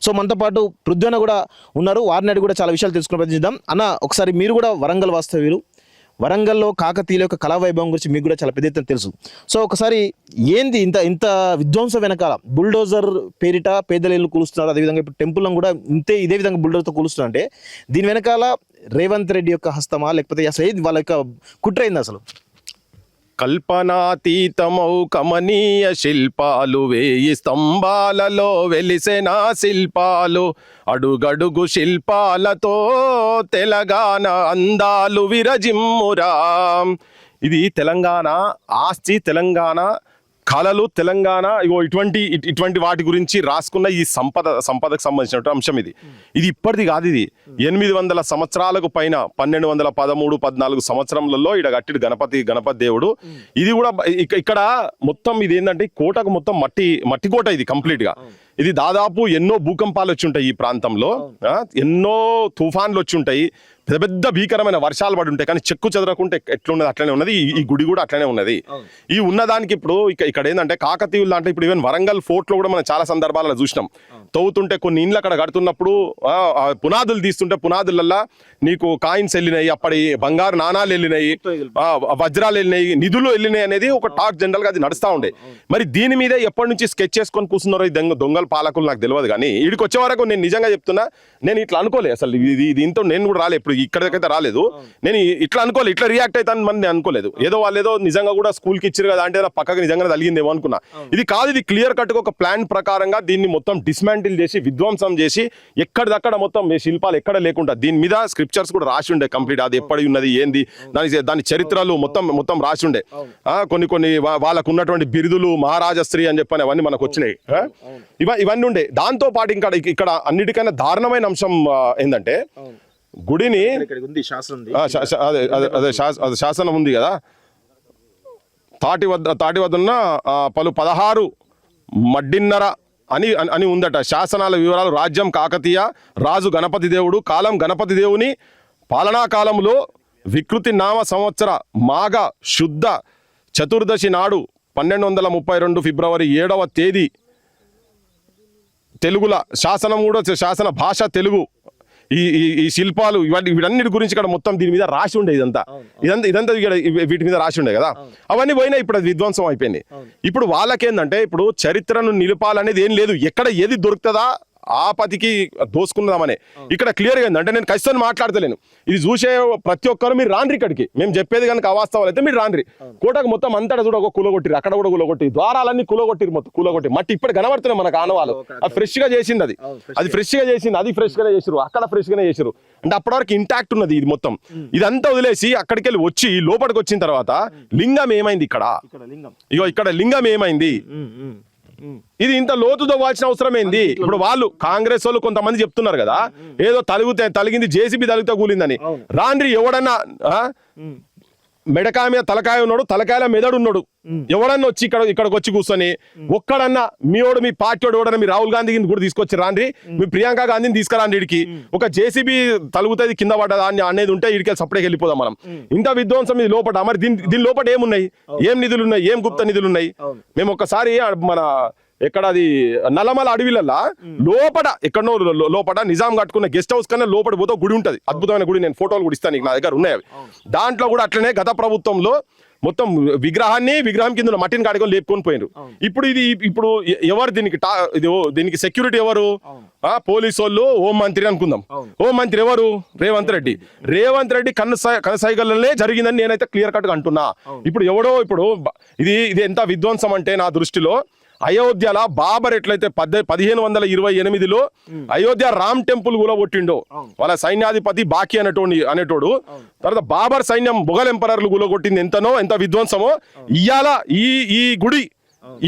So మనతో పాటు పృథ్వన్న కూడా ఉన్నారు, వారిని అడిగి కూడా చాలా విషయాలు తెలుసుకునే ప్రయత్నిద్దాం. అన్న, ఒకసారి మీరు కూడా వరంగల్ వాస్తవ్యులు, వరంగల్లో కాకతీయుల యొక్క కళా వైభవం గురించి మీకు కూడా చాలా పెద్ద ఎత్తున తెలుసు. సో ఒకసారి ఏంది ఇంత ఇంత విధ్వంసం వెనకాల? బుల్డోజర్ పేరిట పేదల ఇల్లు కూలుస్తున్నారు, అదేవిధంగా ఇప్పుడు టెంపుల్ను కూడా ఇదే విధంగా బుల్డోజర్తో కూలుస్తున్నారు అంటే దీని వెనకాల రేవంత్ రెడ్డి యొక్క హస్తమా, లేకపోతే అసలు ఏది వాళ్ళ యొక్క కుట్ర అయింది అసలు? కల్పనాతీతమౌ కమనీయ శిల్పాలు, వేయి స్తంభాలలో వెలిసెన శిల్పాలు, అడుగడుగు శిల్పాలతో తెలంగాణ అందాలు విరజిమ్మురా. ఇది తెలంగాణ ఆస్తి, తెలంగాణ కళలు, తెలంగాణ ఇటువంటి వాటి గురించి రాసుకున్న ఈ సంపదకు సంబంధించినటువంటి అంశం. ఇది ఇప్పటిది కాదు, ఇది 800 సంవత్సరాలకు పైన 1213, 14 సంవత్సరంలో ఇక్కడ కట్టిడు గణపతి దేవుడు. ఇది కూడా ఇక్కడ మొత్తం ఇది ఏంటంటే కోటకు మొత్తం మట్టి కోట ఇది కంప్లీట్ గా. ఇది దాదాపు ఎన్నో భూకంపాలు వచ్చి ఉంటాయి ఈ ప్రాంతంలో, ఎన్నో తుఫాన్లు వచ్చి ఉంటాయి, పెద్ద పెద్ద భీకరమైన వర్షాలు పడి ఉంటాయి, కానీ చెక్కు చెదరకుంటే ఎట్లున్నది అట్లనే ఉన్నది. ఈ గుడి కూడా అట్లనే ఉన్నది. ఈ ఉన్నదానికి ఇప్పుడు ఇక్కడ ఏంటంటే కాకతీయులు అంటే ఇప్పుడు ఈవెన్ వరంగల్ ఫోర్ట్ లో కూడా మనం చాలా సందర్భాలలో చూసినాం. తవ్వుతుంటే కొన్ని ఇండ్లు అక్కడ కడుతున్నప్పుడు పునాదులు తీస్తుంటే పునాదులల్లా నీకు కాయిన్స్ వెళ్ళినాయి, అప్పటి బంగారు నాణాలు వెళ్ళినాయి, వజ్రాలు వెళ్ళినాయి, నిధులు వెళ్ళినాయి అనేది ఒక టాక్ జనరల్ గా అది నడుస్తూ ఉండే. మరి దీని మీద ఎప్పటి నుంచి స్కెచ్ చేసుకొని కూర్చున్నారో ఈ దొంగల పాలకులు నాకు తెలియదు. కానీ వీడికి వచ్చే వరకు నేను నిజంగా చెప్తున్నా, నేను ఇట్లా అనుకోలే అసలు. దీంతో నేను కూడా రాలేదు, ఇప్పుడు ఇక్కడికైతే రాలేదు. నేను ఇట్లా అనుకోలేదు, ఇట్లా రియాక్ట్ అవుతాను మనం నేను అనుకోలేదు. ఏదో వాళ్ళు ఏదో నిజంగా కూడా స్కూల్కి ఇచ్చారు కదా అంటే పక్కకి నిజంగా తగిలిందేమో అనుకున్నా. ఇది కాదు, ఇది క్లియర్ కట్ గా ఒక ప్లాన్ ప్రకారంగా దీన్ని మొత్తం డిస్మాంటిల్ చేసి విధ్వంసం చేసి ఎక్కడిదక్కడ మొత్తం శిల్పాలు ఎక్కడ లేకుండా దీని మీద స్క్రిప్చర్స్ కూడా రాసి ఉండే కంప్లీట్. అది ఎప్పటి ఉన్నది ఏంది దాని చరిత్రలు మొత్తం రాసి ఉండే. కొన్ని వాళ్ళకు ఉన్నటువంటి బిరుదులు మహారాజశ్రీ అని చెప్పని అవన్నీ మనకు వచ్చినాయి. ఇవన్నీ ఉండే. దాంతో పాటు ఇక్కడ అన్నిటికైనా దారుణమైన అంశం ఏంటంటే గుడిని శాసనం ఉంది కదా, తాటి వద్ద ఉన్న 16 మడ్డిన్నర అని ఉందట. శాసనాల వివరాలు: రాజ్యం కాకతీయ, రాజు గణపతి దేవుడు, కాలం గణపతి దేవుని పాలనా కాలంలో వికృతి నామ సంవత్సర మాఘ శుద్ధ చతుర్దశి నాడు 1232 ఫిబ్రవరి 7వ తేదీ తెలుగుల శాసనం కూడా, శాసన భాష తెలుగు. ఈ శిల్పాలు వీటన్నిటి గురించి ఇక్కడ మొత్తం దీని మీద రాసి ఉండే. ఇదంతా వీటి మీద రాసి ఉండే కదా, అవన్నీ పోయినా ఇప్పుడు అది విధ్వంసం అయిపోయింది. ఇప్పుడు వాళ్ళకేందంటే ఇప్పుడు చరిత్రను నిలపాలనేది ఏం లేదు, ఎక్కడ ఏది దొరుకుతుందా ఆపతికి దోసుకుందామనే. ఇక్కడ క్లియర్గా ఏంటంటే నేను ఖచ్చితంగా మాట్లాడతలేను, ఇది చూసే ప్రతి ఒక్కరు మీరు రాండ్రి ఇక్కడికి. మేము చెప్పేది కనుక అవాస్తవాలు అయితే మీరు రాండ్రి. కోటకు మొత్తం అంతటా చూడ ఒక కూలగొట్టిరు, అక్కడ కూడా కూలగొట్టి, ద్వారాలన్నీ కూలగొట్టిరు, మొత్తం కూలగొట్టి మట్టి ఇప్పుడు కనబడుతున్నాయి మనకు ఆనవాళ్ళు. అది ఫ్రెష్ గా చేసింది, అది ఫ్రెష్ గా చేసింది, అది ఫ్రెష్ గానే చేసిరు, అక్కడ ఫ్రెష్ గానే చేసిరు. అంటే అప్పటి వరకు ఇంటాక్ట్ ఉన్నది ఇది మొత్తం. ఇదంతా వదిలేసి అక్కడికి వెళ్ళి వచ్చి లోపలికి వచ్చిన తర్వాత లింగం ఏమైంది ఇక్కడ లింగం ఏమైంది? ఇది ఇంత లోతు తవ్వాల్సిన అవసరం ఏంది? ఇప్పుడు వాళ్ళు కాంగ్రెస్ వాళ్ళు కొంతమంది చెప్తున్నారు కదా, ఏదో తలిగింది జేసీబీ తలిగితే కూలిందని. రాండ్రి ఎవడన్నా మెడకాయ మీద తలకాయ ఉన్నాడు, తలకాయల మెదడు ఉన్నాడు, ఎవడన్నా వచ్చి ఇక్కడికి వచ్చి కూర్చొని ఒక్కడన్నా మీ పార్టీ ఎవడన్నా మీ రాహుల్ గాంధీని కూడా తీసుకొచ్చి రాండ్రి, మీ ప్రియాంక గాంధీని తీసుకురాండి, ఇడికి ఒక జేసీబీ తలుగుతుంది కింద పడ్డదా అనేది ఉంటే ఇడికి సపరేట్గా వెళ్ళిపోదాం మనం. ఇంత విధ్వంసం ఇది లోపల. మరి దీని లోపల ఏమున్నాయి, ఏం నిధులు ఉన్నాయి, ఏం గుప్త నిధులు ఉన్నాయి? మేము ఒక్కసారి మన ఎక్కడ అది నల్లమల అడవిలల్లా లోపల ఎక్కడో లోపల నిజాం కట్టుకున్న గెస్ట్ హౌస్ కన్నా లోపల పోతే గుడి ఉంటుంది, అద్భుతమైన గుడి. నేను ఫోటోలు కూడా ఇస్తాను, నా దగ్గర ఉన్నాయి అవి. దాంట్లో కూడా అట్లనే గత ప్రభుత్వంలో మొత్తం విగ్రహం కింద మట్టిని కాడుకొని లేపుకొని పోయినారు. ఇప్పుడు ఎవరు దీనికి సెక్యూరిటీ ఎవరు? పోలీసు వాళ్ళు, హోంమంత్రి అనుకుందాం. హోంమంత్రి ఎవరు? రేవంత్ రెడ్డి కనసైగలనే జరిగిందని నేనైతే క్లియర్ కట్ గా అంటున్నా. ఇప్పుడు ఇది ఎంత విధ్వంసం అంటే నా దృష్టిలో అయోధ్యలో బాబర్ ఎట్లయితే 1528లో అయోధ్య రామ్ టెంపుల్ కూడా కొట్టిండో, వాళ్ళ సైన్యాధిపతి బాకీ అనేటోడు తర్వాత బాబర్ సైన్యం మొఘల్ ఎంపరర్లు గులగొట్టింది ఎంత విధ్వంసమో, ఇయ్యాల ఈ గుడి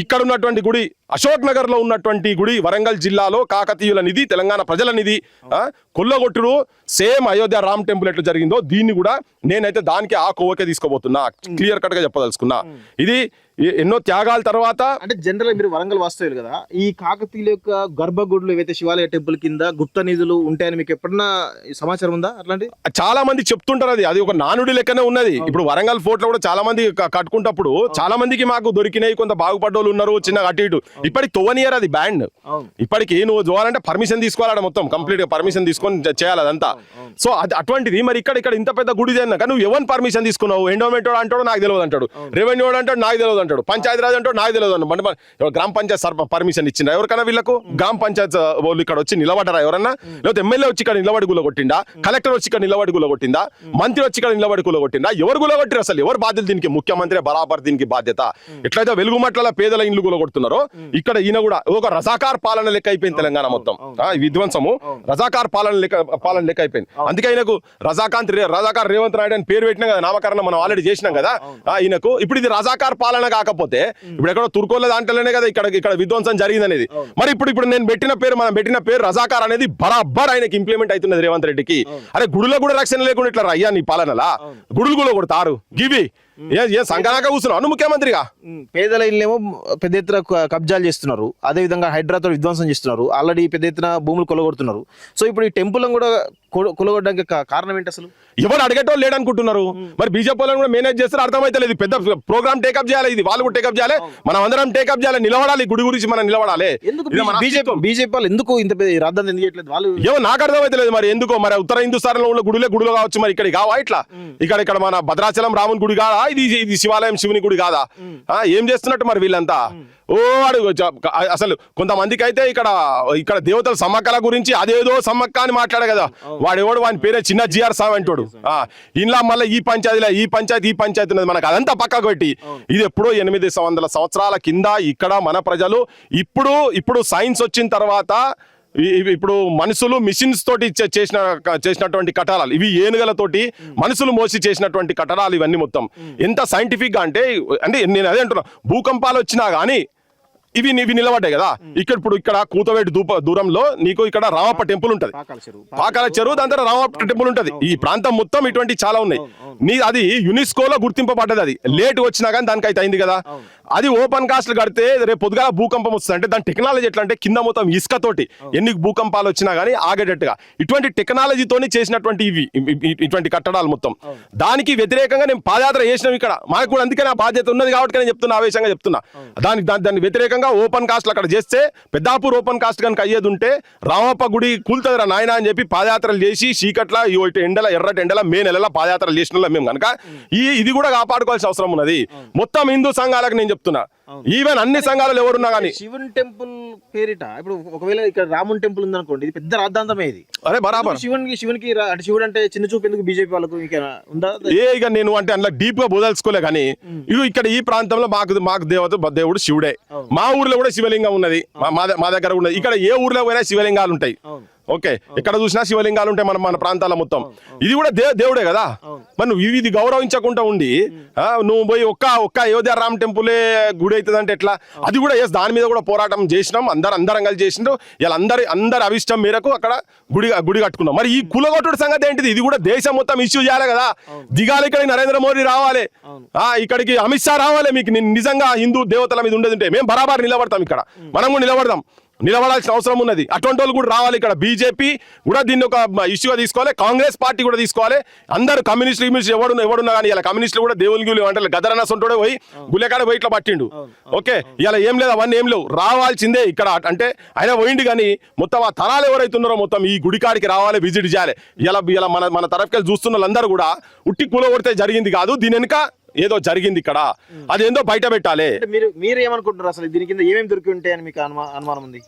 ఇక్కడ ఉన్నటువంటి గుడి, అశోక్ నగర్ లో ఉన్నటువంటి గుడి, వరంగల్ జిల్లాలో కాకతీయుల నిధి, తెలంగాణ ప్రజల నిధి కొల్లగొట్టుడు సేమ్ అయోధ్య రామ్ టెంపుల్ ఎట్లా జరిగిందో దీన్ని కూడా నేనైతే దానికి ఆ కోవకే తీసుకోబోతున్నా, క్లియర్ కట్ గా చెప్పదలుచుకున్నా. ఇది ఎన్నో త్యాగాల తర్వాత. అంటే జనరల్ మీరు వరంగల్ వాస్తవ్యులు కదా, ఈ కాకతీయుల యొక్క గర్భగుడులు ఏవైతే శివాలయ టెంపుల్ కింద గుప్త నిధులు ఉంటాయని మీకు ఎప్పుడన్నా సమాచారం ఉందా? అట్లాంటి చాలా మంది చెప్తుంటారు, అది ఒక నానుడి లెక్కనే ఉన్నది. ఇప్పుడు వరంగల్ ఫోర్ట్ లో కూడా చాలా మంది కట్టుకుంటప్పుడు చాలా మందికి మాకు దొరికినాయి, కొంత బాగుపడ్డోళ్ళు ఉన్నారు, చిన్నగా అటు ఇటు. ఇప్పటికి తోవనియర్ అది బ్యాండ్. ఇప్పటికి నువ్వు చూడాలంటే పర్మిషన్ తీసుకోవాలంటే మొత్తం కంప్లీట్ గా పర్మిషన్ తీసుకొని చేయాలి అదంతా. సో అది అటువంటిది మరి ఇక్కడ ఇంత పెద్ద గుడి చేయాక నువ్వు ఎవరిని పర్మిషన్ తీసుకున్నావు? ఎండోమెంట్ అంటాడు నాకు తెలియదు అంటాడు, రెవెన్యూ అంటాడు నాకు తెలియదు అంటాడు, పంచాయతీరాజ్ అంటాడు నాకు తెలియదు అంటాడు. గ్రామ పంచాయత్ పర్మిషన్ ఇచ్చిందా ఎవరికైనా? వీళ్ళకు గ్రామ పంచాయత్ వాళ్ళు ఇక్కడ వచ్చి నిలబడ్డారా ఎవరన్నా? లేకపోతే ఎమ్మెల్యే వచ్చి ఇక్కడ నిలబడి గులగొట్టిందా? కలెక్టర్ వచ్చి ఇక్కడ నిలబడి గులగొట్టిందా? మంత్రి వచ్చి ఇక్కడ నిలబడి గులగొట్టిందా? ఎవరు గులగొట్టారు అసలు? ఎవరు బాధ్యత దీనికి? ముఖ్యమంత్రి బరాబర్ దీనికి బాధ్యత. ఎట్లయితే వెలుగుమట్ల పేదల ఇండ్లు గులగొడుతున్నారో ఇక్కడ ఈయన కూడా ఒక రజాకార్ పాలన లెక్క అయిపోయింది తెలంగాణ మొత్తం. విధ్వంసము రజాకార్ పాలన లెక్క అయిపోయింది. అందుకే ఆయనకు రజాకార్ రేవంత్ నాయుడు అని పేరు పెట్టినా కదా, నామకరణం మనం ఆల్రెడీ చేసినాం కదా ఈయనకు. ఇప్పుడు ఇది రజాకార్ పాలన కాకపోతే ఇప్పుడు ఎక్కడో తుర్కోల దాంట్లోనే కదా ఇక్కడ విధ్వంసం జరిగింది అనేది. మరి ఇప్పుడు మనం పెట్టిన పేరు రజాకార్ అనేది బరాబర్ ఆయనకి ఇంప్లిమెంట్ అవుతున్నది రేవంత్ రెడ్డికి. అరే గుడులో కూడా రక్షణ లేకుండా ఇట్లా అయ్యా నీ పాలనలా గుడులు కూడా కొడతారు గివి ఏ సంఘనాక కూర్చున్నావు ముఖ్యమంత్రిగా? పేదల ఇల్లేమో పెద్ద ఎత్తున కబ్జాలు చేస్తున్నారు, అదే విధంగా హైడ్రాతో విధ్వంసం చేస్తున్నారు, ఆల్రెడీ పెద్ద ఎత్తున భూములు కొలగొడుతున్నారు. సో ఇప్పుడు ఈ టెంపుల్ కూడా కొలగొట్టడానికి కారణం ఏంటి అసలు? ఎవరు అడిగేటోళ్ళు లేడనుకుంటున్నారు. మరి బీజేపీ వాళ్ళని కూడా మేనేజ్ చేస్తారు అర్థమైతే లేదు. పెద్ద ప్రోగ్రామ్ టేకప్ చేయాలి, ఇది వాళ్ళు కూడా టేకప్ చేయాలి, మనం అందరం టేకప్ చేయాలి, నిలబడాలి, గుడి గురించి మనం నిలబడాలి. బీజేపీ వాళ్ళు ఎందుకు ఇంత రాద్దాన్ని ఎందుకు చేయట్లేదు? వాళ్ళు ఏమో నాకు అర్థమైతే లేదు. మరి ఎందుకో మరి ఉత్తర హిందుస్థానంలో ఉన్న గుడులు కావచ్చు, మరి ఇక్కడ కావా ఇట్లా? ఇక్కడ మన భద్రాచలం రాముని గుడి కాదా ఇది శివాలయం శివుని గుడి కాదా? ఏం చేస్తున్నట్టు మరి వీళ్ళంతా? ఓ అడుగు అసలు కొంతమందికి అయితే ఇక్కడ దేవతల సమ్మక్కల గురించి అదేదో సమ్మక్క అని మాట్లాడే కదా వాడెవడు, వాని పేరే చిన్న జిఆర్ సావ్ అంటాడు. ఇంట్లో మళ్ళీ ఈ పంచాయతీ ఉన్నది మనకు, అదంతా పక్కకు పెట్టి ఇది ఎప్పుడో 800 సంవత్సరాల కింద ఇక్కడ మన ప్రజలు ఇప్పుడు సైన్స్ వచ్చిన తర్వాత ఇప్పుడు మనుషులు మిషన్స్ తోటి చేసినటువంటి కట్టడాలు ఇవి, ఏనుగలతోటి మనుషులు మోసి చేసినటువంటి కట్టడాలు ఇవన్నీ మొత్తం ఎంత సైంటిఫిక్ గా అంటే నేను అదే అంటున్నా, భూకంపాలు వచ్చినా గానీ ఇవి నిలబడ్డాయి కదా. ఇక్కడ కూతవేటి దూరంలో నీకు ఇక్కడ రామప్ప టెంపుల్ ఉంటది, పాకాల చెరువు, దాని తర్వాత రామప్ప టెంపుల్ ఉంటది. ఈ ప్రాంతం మొత్తం ఇటువంటి చాలా ఉన్నాయి. అది యునెస్కోలో గుర్తింపబడ్డది. అది లేట్ వచ్చినా కానీ దానికైతే అయింది కదా. అది ఓపెన్ కాస్ట్ కడితే రేపు పొద్దుగాల భూకంపం వస్తుంది అంటే దాని టెక్నాలజీ ఎట్లా అంటే కింద మొత్తం ఇసుకతోటి ఎన్ని భూకంపాలు వచ్చినా కానీ ఆగేటట్టుగా ఇటువంటి టెక్నాలజీతోని చేసినటువంటి ఇటువంటి కట్టడాలు మొత్తం. దానికి వ్యతిరేకంగా నేను పాదయాత్ర చేసినాం ఇక్కడ. మాకు కూడా అందుకే నా బాధ్యత ఉన్నది కాబట్టి నేను చెప్తున్నా, ఆవేశంగా చెప్తున్నా. దాని వ్యతిరేకంగా ఓపెన్ కాస్ట్ అక్కడ చేస్తే పెద్దాపూర్ ఓపెన్ కాస్ట్ కనుక అయ్యేది ఉంటే రామప్ప గుడి కూలుతుందిరా నాయన అని చెప్పి పాదయాత్రలు చేసి చీకట్ల ఎర్రటి ఎండల మే నెలలో పాదయాత్రలు చేసిన మేము కనుక ఇది కూడా కాపాడుకోవాల్సిన అవసరం ఉన్నది. మొత్తం హిందూ సంఘాలకు నేను చెప్తున్నా, ఈవెన్ అన్ని సంఘాలు ఎవరున్నా కానీ శివుని టెంపుల్ పేరిట ఇప్పుడు ఒకవేళ ఇక్కడ రాముని టెంపుల్ ఉందనుకోండి, ఇది పెద్ద రాద్ధాంతమే. ఇది అరే బరాబర్ శివునికి అంటే శివుడు అంటే చిన్న చూపు ఎందుకు బీజేపీ వాళ్ళకు ఉందా? ఇక నేను అంటే అందులో డీప్ గా బోదలుచుకోలే కానీ ఇక్కడ ఈ ప్రాంతంలో మాకు దేవుడు శివుడే. మా ఊర్లో కూడా శివలింగం ఉన్నది, మా దగ్గర ఉన్నది. ఇక్కడ ఏ ఊర్లో పోయినా శివలింగాలు ఉంటాయి. ఓకే, ఎక్కడ చూసినా శివలింగాలు ఉంటాయి మన ప్రాంతాల మొత్తం. ఇది కూడా దేవుడే కదా. మరి నువ్వు ఇది గౌరవించకుండా ఉండి నువ్వు పోయి ఒక్క అయోధ్య రామ్ టెంపులే గుడి అవుతుంది అంటే ఎట్లా? అది కూడా దాని మీద కూడా పోరాటం చేసినాం, అందరం కలిసి చేసినారు. ఇలా అందరి అభిష్టం మేరకు అక్కడ గుడి కట్టుకున్నాం. మరి ఈ కులగొట్టుడు సంగతి ఏంటిది? ఇది కూడా దేశం మొత్తం ఇష్యూ చేయాలి కదా. దిగాలి, ఇక్కడికి నరేంద్ర మోడీ రావాలి, ఇక్కడికి అమిత్ షా రావాలి. మీకు నిజంగా హిందూ దేవతల మీద ఉండేది ఉంటే మేము బరాబర్ నిలబడతాం, ఇక్కడ మనం కూడా నిలబడాల్సిన అవసరం ఉన్నది. అటువంటి వాళ్ళు కూడా రావాలి. ఇక్కడ బీజేపీ కూడా దీన్ని ఒక ఇష్యూగా తీసుకోవాలి, కాంగ్రెస్ పార్టీ కూడా తీసుకోవాలి. అందరూ కమ్యూనిస్టులు ఎవడున్నా కానీ ఇలా కమ్యూనిస్టులు కూడా దేవుని అంటే గదరన్న సొంటోడే పోయి గుళ్ళకాడ పోయి ఇట్లా పట్టిండు. ఓకే, ఇలా ఏం లేదు, అవన్నీ ఏం లేవు, రావాల్సిందే ఇక్కడ. అంటే ఆయన పోయిండు కానీ మొత్తం ఆ తరాలు ఎవరైతే ఉన్నారో మొత్తం ఈ గుడికాడికి రావాలి, విజిట్ చేయాలి. ఇలా మన తరఫుకెళ్ళి చూస్తున్న వాళ్ళందరూ కూడా ఉట్టి కూలగొడితే జరిగింది కాదు, దీని వెనుక ఏదో జరిగింది ఇక్కడ, అదేందో బయట పెట్టాలి. మీరు ఏమనుకుంటున్నారు అసలు దీని కింద ఏమేమి దొరికి ఉంటాయని మీకు అనుమానం ఉంది?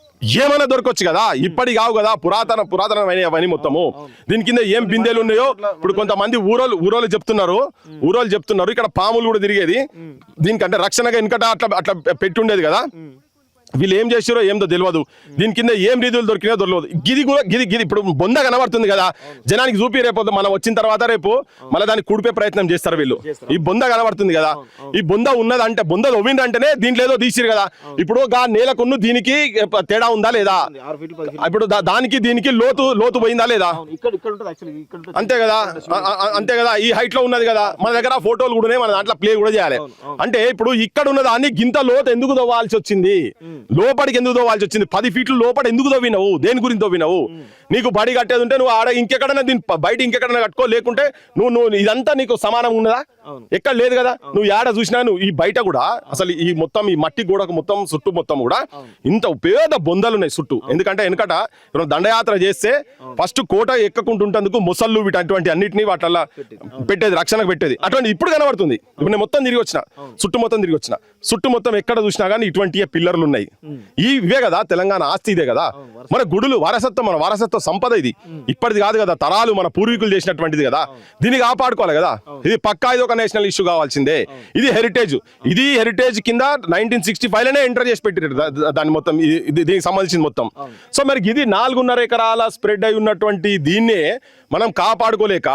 ఏమైనా దొరకొచ్చు కదా, ఇప్పటి కావు కదా, పురాతనమైన అవన్నీ మొత్తము. దీని కింద ఏం బిందెలు ఉన్నాయో ఇప్పుడు కొంతమంది ఊరోళ్ళు చెప్తున్నారు ఇక్కడ పాములు కూడా తిరిగేది దీనికంటే రక్షణగా వెనకట అట్లా పెట్టి ఉండేది కదా. వీళ్ళు ఏం చేసారో ఏందో తెలియదు, దీని కింద ఏం రీతులు దొరికినా దొరకదు. గిది ఇప్పుడు బొంద కనబడుతుంది కదా జనానికి, చూపి రేపు మనం వచ్చిన తర్వాత రేపు మళ్ళీ దాన్ని కూడిపే ప్రయత్నం చేస్తారు వీళ్ళు. ఈ బొంద కనబడుతుంది కదా, ఈ బొంద ఉన్నదంటే బొంద తవ్విండంటేనే దీంట్లో ఏదో తీసిరు కదా. ఇప్పుడు నేలకున్ను దీనికి తేడా ఉందా లేదా? ఇప్పుడు దానికి దీనికి లోతు పోయిందా లేదా? అంతే కదా, ఈ హైట్ లో ఉన్నది కదా. మన దగ్గర ఫోటోలు కూడా మన దాంట్లో ప్లే కూడా చేయాలి. అంటే ఇప్పుడు ఇక్కడ ఉన్న దాన్ని గింత లోతు ఎందుకు తవ్వాల్సి వచ్చింది, లోపలికి ఎందుకు తవ్వాల్సి వచ్చింది? 10 ఫీట్లు లోపల ఎందుకు తవ్వినావు, దేని గురించి తవ్వినావు? నీకు బడి కట్టేది ఉంటే నువ్వు ఆడ ఇంకెక్కడైనా దీని బయట ఇంకెక్కడైనా కట్టుకో, లేకుంటే నువ్వు ఇదంతా నీకు సమానం ఉన్నదా? ఎక్కడ లేదు కదా. నువ్వు ఏడ చూసినా నువ్వు ఈ బయట కూడా అసలు ఈ మొత్తం ఈ మట్టి గోడకు మొత్తం చుట్టూ మొత్తం కూడా ఇంత పేద బొందలు ఉన్నాయి చుట్టూ. ఎందుకంటే వెనకట దండయాత్ర చేస్తే ఫస్ట్ కోట ఎక్కకుంటుంటందుకు ముసళ్ళు వీటటువంటి అన్నిటినీ వాటిల్లో పెట్టేది, రక్షణకు పెట్టేది. అటువంటి ఇప్పుడు కనబడుతుంది. ఇప్పుడు నేను మొత్తం తిరిగి వచ్చిన, చుట్టూ మొత్తం తిరిగి వచ్చిన, చుట్టూ మొత్తం ఎక్కడ చూసినా కానీ ఇటువంటి పిల్లర్లు ఉన్నాయి. ఇవే కదా తెలంగాణ ఆస్తి, ఇదే కదా మన గుడులు, వారసత్వం, మన వారసత్వ సంపద. ఇది ఇప్పటిది కాదు కదా, తరాలు మన పూర్వీకులు చేసినటువంటిది కదా. దీన్ని కాపాడుకోవాలి కదా. ఇది పక్కా ఇది ఒక నేషనల్ ఇష్యూ కావాల్సిందే. ఇది హెరిటేజ్. ఇది హెరిటేజ్ కింద 1965 లోనే ఎంటర్ చేసి పెట్టారు దాన్ని మొత్తం, దీనికి సంబంధించింది మొత్తం. సో మరి ఇది 4.5 ఎకరాల స్ప్రెడ్ అయి ఉన్నటువంటి దీన్నే మనం కాపాడుకోలేక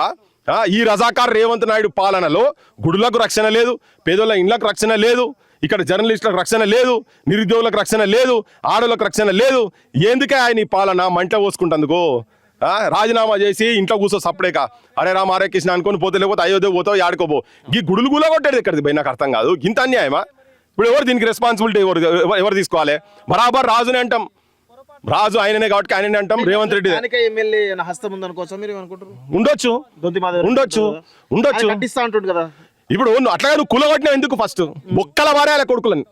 ఈ రజాకార్ రేవంత్ నాయుడు పాలనలో గుడులకు రక్షణ లేదు, పేదోళ్ళ ఇండ్లకు రక్షణ లేదు, ఇక్కడ జర్నలిస్టులకు రక్షణ లేదు, నిరుద్యోగులకు రక్షణ లేదు, ఆడోళ్ళకు రక్షణ లేదు. ఎందుకే ఆయన ఈ పాలన మంట పోసుకుంటందుకు? రాజీనామా చేసి ఇంట్లో కూర్చో సప్పుడేక అరే రామ హరే కృష్ణ అనుకొని పోతే, లేకపోతే అయోధ్య పోతావు ఆడుకోబో. ఈ గుడులు గులా కొట్టేది ఎక్కడిది భయ్? నాకు అర్థం కాదు. ఇంత అన్యాయమా? ఇప్పుడు ఎవరు దీనికి రెస్పాన్సిబిలిటీ ఎవరు తీసుకోవాలి? బరాబర్ రాజునే అంటాం, రాజు ఆయననే కాబట్టి ఆయననే అంటాం. రేవంత్ రెడ్డి ఉండొచ్చు ఇప్పుడు అట్లాగే నువ్వు కులగొట్టినావు ఎందుకు? ఫస్ట్ బొక్కల వారేయాలి కొడుకులని,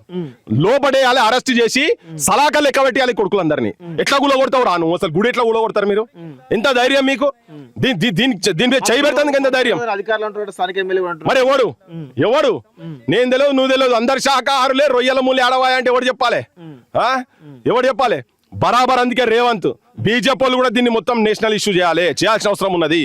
లోపడేయాలి, అరెస్ట్ చేసి సలాకలు లెక్క పెట్టేయాలి కొడుకులందరినీ. ఎట్లా కులగొడతావు రా నువ్వు? అసలు గుడి ఎట్లా కులగొడతారు మీరు? ఎంత ధైర్యం మీకు? దీని చేయి పెడతానికి ఎంత ధైర్యం? మరి ఎవడు నేను తెలియదు, నువ్వు తెలియదు, అందరు శాఖాహారులే, రొయ్యల మూలి ఆడవాయి అంటే ఎవడు చెప్పాలి? ఎవడు చెప్పాలి? బరాబర్. అందుకే రేవంత్, బీజేపీ వాళ్ళు కూడా దీన్ని మొత్తం నేషనల్ ఇష్యూ చేయాల్సిన అవసరం ఉన్నది.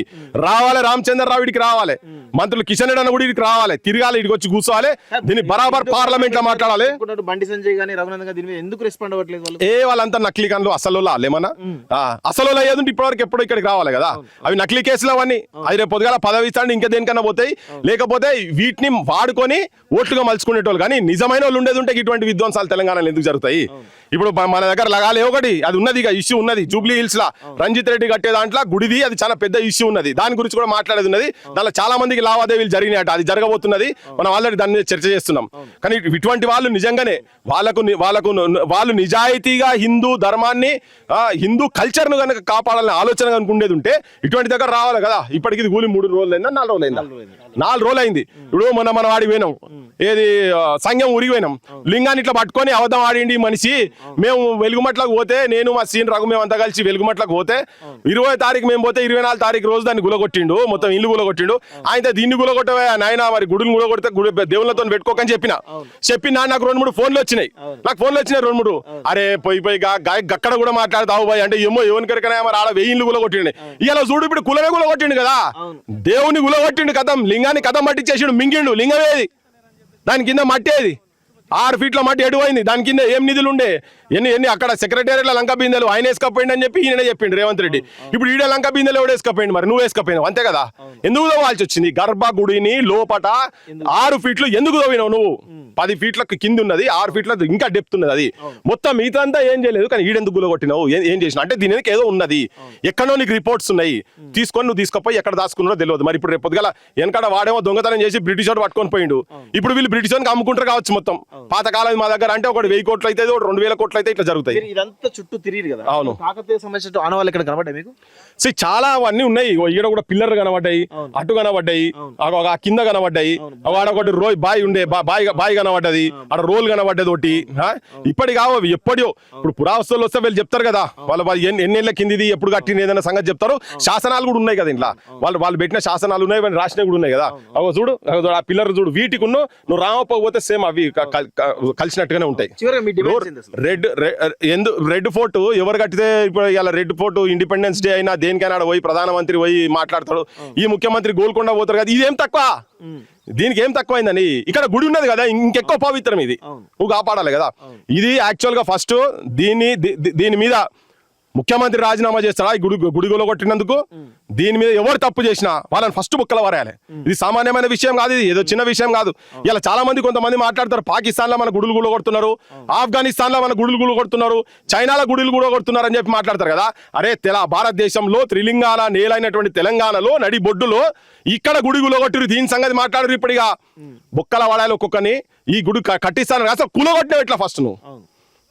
రావాలి రామచంద్రరావు ఇడికి రావాలి, మంత్రులు కిషన్ రెడ్డి అన్న కూడా ఇడికి రావాలి, తిరగాలి, ఇడికి వచ్చి కూర్చోవాలి, దీన్ని బరాబర్ పార్లమెంట్ లో మాట్లాడాలి. బండి సంజయ్ గానీ రఘునందన్ గానీ ఎందుకు రెస్పాండ్ అవ్వట్లేదు? వాళ్ళంతా నకిలీ కన్లు, అసలు ఏమన్నా అసలు అయ్యేది ఇప్పటివరకు ఎప్పుడో ఇక్కడికి రావాలి కదా. అవి నకిలీ కేసులు అవన్నీ. అది రేపు పొద్దుగాల పదవి ఇస్తాండి ఇంకా దేనికన్నా పోతాయి, లేకపోతే వీటిని వాడుకొని ఓట్లుగా మలుచుకునేటోళ్ళు. కానీ నిజమైన వాళ్ళు ఉండేది ఉంటే ఇటువంటి విధ్వంసాలు తెలంగాణలో ఎందుకు జరుగుతాయి? ఇప్పుడు మన దగ్గర లగాలే ఒకటి అది ఉన్నది, ఇష్యూ ఉన్నది. జూబ్లీ హిల్స్ లా రంజిత్ రెడ్డి కట్టే దాంట్లో గుడిది, అది చాలా పెద్ద ఇష్యూ ఉన్నది. దాని గురించి కూడా మాట్లాడేది ఉన్నది. దానిలో చాలా మందికి లావాదేవీలు జరిగినాయట, అది జరగబోతున్నది. మనం ఆల్రెడీ దాని మీద చర్చ చేస్తున్నాం. కానీ ఇటువంటి వాళ్ళు నిజంగానే వాళ్ళు నిజాయితీగా హిందూ ధర్మాన్ని, హిందూ కల్చర్ ను కనుక కాపాడాలని ఆలోచన కనుక ఉండేది ఉంటే ఇటువంటి దగ్గర రావాలి కదా. ఇప్పటికి ఇది కూలి 3 రోజులైందా 4 రోజులైందా? 4 రోజులు అయింది. ఇప్పుడు మన వాడికి పోయినాం, ఏది సంఘం ఊరికి పోయినాం, లింగాన్ని ఇట్లా పట్టుకొని అవధం ఆడిండి మనిషి. మేము వెలుగుమట్లకు పోతే, నేను మా సీన్ రఘు మేము అంతా కలిసి వెలుగుమట్లకు పోతే 20వ తారీఖు మేము పోతే 24వ తారీఖు రోజు దాన్ని గులగొట్టిండు, మొత్తం ఇల్లు గులగొట్టిండు. ఆయన దీన్ని గులగొట్టవే నాయన, మరి గుడులు గులగొడితే దేవుళ్ళతో పెట్టుకోకని చెప్పి నాకు 2-3 ఫోన్లు వచ్చినాయి. నాకు ఫోన్లు వచ్చినాయి 2-3. అరే పోయి గక్కడ కూడా మాట్లాడతావు బాయ్ అంటే, ఏమో ఎవరికైనా మరి ఆడ 1000 ఇల్లు గులగొట్టిండు. ఇలా చూడు, ఇప్పుడు కులమే గులగొట్టిండు కదా, దేవుని గులగొట్టిండు, కథం లింగాన్ని కథం పట్టించేసిండు, మింగిండు. లింగమేది? దాని కింద మట్టేది 6 ఫీట్ల మట్టి ఎడువైంది. దాని కింద ఏం నిధులు ఉండే? ఎన్ని అక్కడ సెక్రటేరియట్ల లంక బిందెలు ఆయన వేసుకపోయింది అని చెప్పి ఈయన చెప్పిండు రేవంత్ రెడ్డి. ఇప్పుడు ఈడ లంక బిందెలు ఎవడు వేసుకపోయింది? మరి నువ్వు వేసుకపోయినావు, అంతే కదా. ఎందుకు తవ్వాల్సి వచ్చింది? గర్భగుడిని లోపట 6 ఫీట్లు ఎందుకు తవ్వినావు నువ్వు? 10 ఫీట్లకు కింద ఉన్నది, 6 ఫీట్ల ఇంకా డెప్త్ ఉన్నది. అది మొత్తం మిగతా అంతా ఏం చేయలేదు, కానీ ఈడెందుకు గులగొట్టినావు? ఏం చేసినావు అంటే దీనికి ఏదో ఉన్నది, ఎక్కడో నీకు రిపోర్ట్స్ ఉన్నాయి, తీసుకొని నువ్వు తీసుకపోయి ఎక్కడ దాచుకున్నారో తెలియదు. మరి ఇప్పుడు రేపు పొద్దుగల వెనకడ వాడేమో దొంగతనం చేసి బ్రిటిష్ వాడు పట్టుకొని పోయిండు. ఇప్పుడు వీళ్ళు బ్రిటిష్ వాడికి అమ్ముకుంటారు కావచ్చు. మొత్తం పాతకాలం మా దగ్గర అంటే ఒకటి 1000 కోట్లు అయితే, 2000 కోట్లు అయితే ఇట్లా జరుగుతాయి. ఇదంతా చుట్టూ తిరిగి కదా. అవును. కాకతీయ సంబంధించిన ఆనవాళ్ళు ఇక్కడ కనబడ్డాయి మీకు? చాలా అవన్నీ ఉన్నాయి. ఈడ కూడా పిల్లర్లు కనబడ్డాయి, అటు కనబడ్డాయి, కింద కనబడ్డాయి, ఒకటి రోయ్ బాయ్ ఉండే బాయ్ కనబడ్డది, అక్కడ రోల్ కనబడ్డది ఒకటి. ఇప్పటి కావు ఎప్పటియో. ఇప్పుడు పురావస్తులు వస్తే వీళ్ళు చెప్తారు కదా, వాళ్ళు ఎన్నేళ్ల కిందిది ఎప్పుడు కట్టిన ఏదైనా సంగతి చెప్తారు. శాసనాలు కూడా ఉన్నాయి కదా ఇంట్లో, వాళ్ళు పెట్టిన శాసనాలు ఉన్నాయి, రాసినవి కూడా ఉన్నాయి కదా. చూడు ఆ పిల్లర్ చూడు, వీటికి నువ్వు రామపోతే సేమ్ అవి కలిసినట్టుగానే ఉంటాయి. రెడ్ ఫోర్ట్ ఎవరు కట్టితే ఇప్పుడు ఇలా రెడ్ ఫోర్ట్ ఇండిపెండెన్స్ డే అయినా దేనికైనా పోయి ప్రధానమంత్రి పోయి మాట్లాడతాడు, ఈ ముఖ్యమంత్రి గోల్కొండ పోతారు కదా. ఇదేం తక్కువ? దీనికి ఏం తక్కువైందని? ఇక్కడ గుడి ఉన్నది కదా, ఇంకెక్కువ పవిత్రం. ఇది నువ్వు కాపాడాలి కదా. ఇది యాక్చువల్ గా ఫస్ట్ దీని మీద ముఖ్యమంత్రి రాజీనామా చేస్తాడా ఈ గుడి కొట్టినందుకు? దీని మీద ఎవరు తప్పు చేసినా వాళ్ళని ఫస్ట్ బుక్కల వరేయాలి. ఇది సామాన్యమైన విషయం కాదు, ఇది ఏదో చిన్న విషయం కాదు. ఇలా చాలా మంది కొంతమంది మాట్లాడతారు, పాకిస్తాన్ లో మన గుడులు కొడుతున్నారు, ఆఫ్ఘనిస్తాన్ లో మన గుడులు కొడుతున్నారు, చైనాలో గుడులు కొడుతున్నారు అని చెప్పి మాట్లాడతారు కదా. అరే భారతదేశంలో త్రిలింగాల నేలైనటువంటి తెలంగాణలో నడి బొడ్డులో ఇక్కడ గుడి కొట్టిరు, దీని సంగతి మాట్లాడరు. ఇప్పటిగా బుక్కల వాడాలి ఒక్కొక్కని. ఈ గుడి కట్టిస్తాను అసలు కులగొట్టినావు ఎట్లా? ఫస్ట్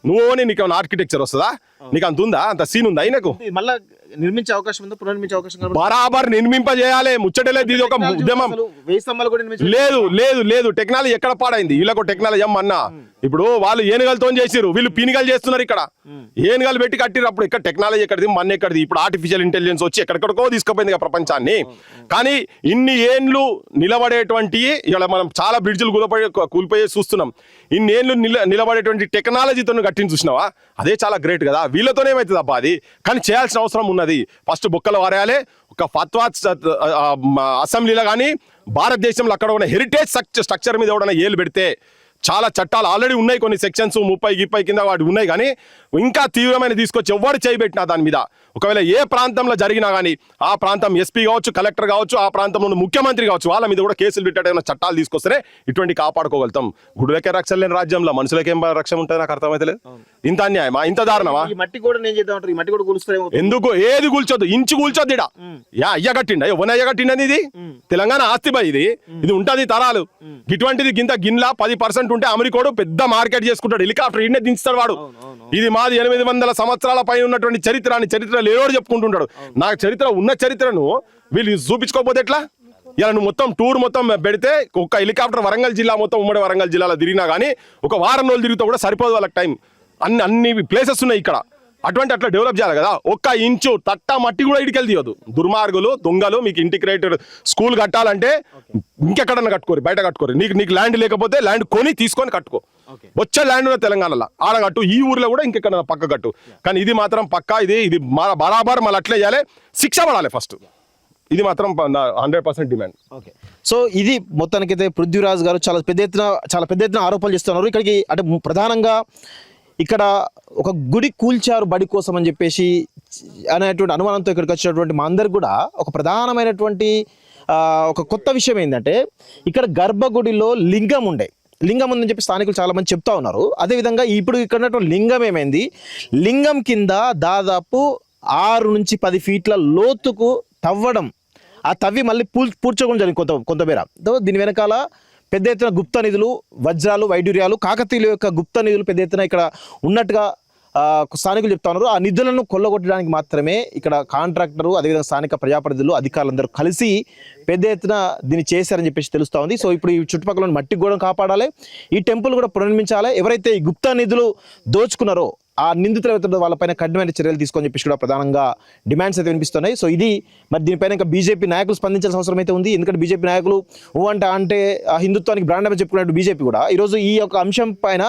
నువ్వు నీకు ఆర్కిటెక్చర్ వస్తుందా? నీకు అంత ఉందా, అంత సీన్ ఉందా ఆయనకు? మళ్ళా నిర్మించే అవకాశం ఉందా, పునర్నిర్మించే అవకాశం కనబడుతుందా? బరాబర్ నిర్మింపజేయాలి, ముచ్చటలేదు. ఇది ఒక ఉద్యమం. అసలు 1000 స్తంభాలు కూడా నిర్మించారు. లేదు లేదు లేదు, టెక్నాలజీ ఎక్కడ పాడైంది? వీళ్ళకు టెక్నాలజీ అన్నా. ఇప్పుడు వాళ్ళు ఏనుగలతో చేసిరు, వీళ్ళు పీనిగలు చేస్తున్నారు. ఇక్కడ ఏనుగలు పెట్టి కట్టిరు. అప్పుడు ఇక్కడ టెక్నాలజీ ఎక్కడిది, మన ఎక్కడిది? ఇప్పుడు ఆర్టిఫిషియల్ ఇంటెలిజెన్స్ వచ్చి ఎక్కడికో తీసుకుపోయింది ఇక ప్రపంచాన్ని. కానీ ఇన్ని ఏండ్లు నిలబడేటువంటి, ఇలా మనం చాలా బ్రిడ్జ్లు కూలిపోయి చూస్తున్నాం. ఇన్ని ఏండ్లు నిలబడేటువంటి టెక్నాలజీతో కట్టింది చూసినావా? అదే చాలా గ్రేట్ కదా. వీళ్ళతోనే ఏమవుతుంది అబ్బా అది. కానీ చేయాల్సిన అవసరం ఉన్నది. ఫస్ట్ బొక్కలు వారేయాలి. ఒక ఫత్వా అసెంబ్లీలో కానీ భారతదేశంలో అక్కడ ఉన్న హెరిటేజ్ స్ట్రక్చర్ మీద ఎవడన్నా ఏలు పెడితే, చాలా చట్టాలు ఆల్రెడీ ఉన్నాయి, కొన్ని సెక్షన్స్ 30 కింద వాటి ఉన్నాయి. కానీ ఇంకా తీవ్రమైన తీసుకొచ్చి ఎవరు చేయబెట్టినా దాని మీద, ఒకవేళ ఏ ప్రాంతంలో జరిగినా కానీ ఆ ప్రాంతం ఎస్పీ కావచ్చు, కలెక్టర్ కావచ్చు, ఆ ప్రాంతంలో ఉన్న ముఖ్యమంత్రి కావచ్చు, వాళ్ళ మీద కూడా కేసులు పెట్టేట చట్టాలు తీసుకొస్తేనే ఇటువంటి కాపాడుకోగలుగుతాం. గుడులకే రక్షణ లేని రాజ్యంలో మనుషులకేం రక్షణ ఉంటుంది? నాకు అర్థమైతలేదు. ఇంత అన్యాయమా, ఇంత దారుణమా? ఈ మట్టి కూడా నేను చేద్దాం, ఈ మట్టి కూడా కూలుస్తారేమో. ఎందుకు? ఏది కూల్చొద్దు, ఇంచు కూల్చొద్దు. ఇడ అయ్య కట్టిండ, ఎవరిని అయ్య కట్టిండని? ఇది తెలంగాణ ఆస్తి బా, ఇది ఉంటది తరాలు. ఇటువంటిది గింత గిన్నెల 10% ఉంటే అమెరికోడు పెద్ద మార్కెట్ చేసుకుంటాడు, హెలికాప్టర్ ఈయనే దించుతాడు వాడు. ఇది మాది 800 సంవత్సరాల పైన ఉన్నటువంటి చరిత్ర లేవోడు చెప్పుకుంటుంటాడు. నాకు చరిత్ర ఉన్న చరిత్రను వీళ్ళు చూపించుకోకపోతే ఎట్లా? ఇలా నువ్వు మొత్తం టూర్ మొత్తం పెడితే ఒక హెలికాప్టర్ వరంగల్ జిల్లా మొత్తం, ఉమ్మడి వరంగల్ జిల్లాలో తిరిగినా కానీ ఒక వారం రోజులు తిరిగితే కూడా సరిపోదు వాళ్ళకి టైం. అన్ని ప్లేసెస్ ఉన్నాయి ఇక్కడ. అట్లా డెవలప్ చేయాలి కదా. ఒక్క ఇంచు తట్ట మట్టి కూడా ఇడికెళ్ళి తీయదు. దుర్మార్గులు, దొంగలు. మీకు ఇంటిగ్రేటెడ్ స్కూల్ కట్టాలంటే ఇంకెక్కడన్నా కట్టుకోరు, బయట కట్టుకోరు. నీకు ల్యాండ్ లేకపోతే ల్యాండ్ కొని తీసుకొని కట్టుకో. వచ్చే ల్యాండ్ ఉన్న తెలంగాణలో ఆడ కట్టు, ఈ ఊర్లో కూడా ఇంకెక్కడ పక్క కట్టు. కానీ ఇది మాత్రం పక్కా, ఇది బరాబర్ మళ్ళీ అట్లే చేయాలి, శిక్ష పడాలి ఫస్ట్. ఇది మాత్రం 100% డిమాండ్. ఓకే, సో ఇది మొత్తానికైతే పృథ్వీరాజ్ గారు చాలా పెద్ద ఎత్తున ఆరోపణలు చేస్తున్నారు. ఇక్కడికి అంటే ప్రధానంగా ఇక్కడ ఒక గుడి కూల్చారు బడి కోసం అని చెప్పేసి అనేటువంటి అనుమానంతో ఇక్కడికి వచ్చినటువంటి మా అందరికి కూడా ఒక ప్రధానమైనటువంటి ఒక కొత్త విషయం ఏంటంటే, ఇక్కడ గర్భగుడిలో లింగం ఉందని చెప్పి స్థానికులు చాలా మంది చెప్తా ఉన్నారు. అదేవిధంగా ఇప్పుడు ఇక్కడ ఉన్నటువంటి లింగం ఏమైంది, లింగం కింద దాదాపు 6 నుంచి 10 ఫీట్ల లోతుకు తవ్వడం, ఆ తవ్వి మళ్ళీ పూడ్చకుండా జరిగింది కొంత మేర. దీని వెనకాల పెద్ద ఎత్తున గుప్త నిధులు, వజ్రాలు, వైడూర్యాలు, కాకతీయుల యొక్క గుప్త నిధులు పెద్ద ఎత్తున ఇక్కడ ఉన్నట్టుగా స్థానికులు చెప్తా ఉన్నారు. ఆ నిధులను కొల్లగొట్టడానికి మాత్రమే ఇక్కడ కాంట్రాక్టరు, అదేవిధంగా స్థానిక ప్రజాప్రతినిధులు, అధికారులందరూ కలిసి పెద్ద ఎత్తున దీన్ని చేశారని చెప్పేసి తెలుస్తూ ఉంది. సో ఇప్పుడు ఈ చుట్టుపక్కల మట్టి గోడను కాపాడాలి, ఈ టెంపుల్ కూడా పునర్నిర్మించాలి. ఎవరైతే ఈ గుప్త నిధులు దోచుకున్నారో ఆ నిందితులు అవుతున్న వాళ్ళపైన కఠినమైన చర్యలు తీసుకొని చెప్పేసి కూడా ప్రధానంగా డిమాండ్స్ అయితే వినిపిస్తున్నాయి. సో ఇది మరి దీనిపైన ఇంకా బీజేపీ నాయకులు స్పందించాల్సిన అవసరం అయితే ఉంది. ఎందుకంటే బీజేపీ నాయకులు అంటే హిందుత్వానికి బ్రాండ్ అని చెప్పుకున్నట్టు బీజేపీ కూడా ఈరోజు ఈ యొక్క అంశం పైన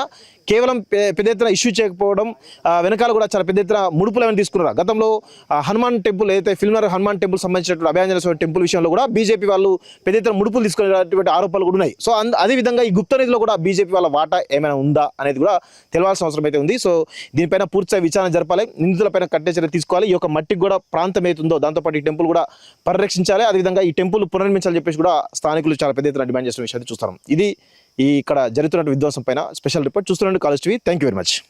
కేవలం పెద్ద ఎత్తున ఇష్యూ చేయకపోవడం వెనకాల కూడా చాలా పెద్ద ఎత్తున ముడుపులు ఏమైనా తీసుకున్నారు. గతంలో హనుమాన్ టెంపుల్ ఏదైతే ఫిల్మర్ హనుమాన్ టెంపుల్ సంబంధించినటువంటి అభయాంజనేయ స్వామి టెంపుల్ విషయంలో కూడా బీజేపీ వాళ్ళు పెద్ద ఎత్తున ముడుపులు తీసుకునేటువంటి ఆరోపణలు కూడా ఉన్నాయి. సో అదేవిధంగా ఈ గుప్త నిధిలో కూడా బీజేపీ వాళ్ళ వాటా ఏమైనా ఉందా అనేది కూడా తెలవాల్సిన అవసరం అయితే ఉంది. సో దీనిపైన పూర్తిగా విచారణ జరపాలి, నిందితులపైన కఠిన చర్యలు తీసుకోవాలి. ఈ యొక్క మట్టికి కూడా ప్రాంతం ఏతుందో దాంతోపాటు ఈ టెంపుల్ కూడా పరిరక్షించాలి, అదేవిధంగా ఈ టెంపుల్ పునర్నిర్మించాలని చెప్పేసి కూడా స్థానికులు చాలా పెద్ద ఎత్తున డిమాండ్ చేస్తున్న విషయాన్ని చూస్తాం. ఇది ఇక్కడ జరుగుతున్న విధ్వంసం పైన స్పెషల్ రిపోర్ట్ చూస్తున్నాండి college TV. Thank you very much.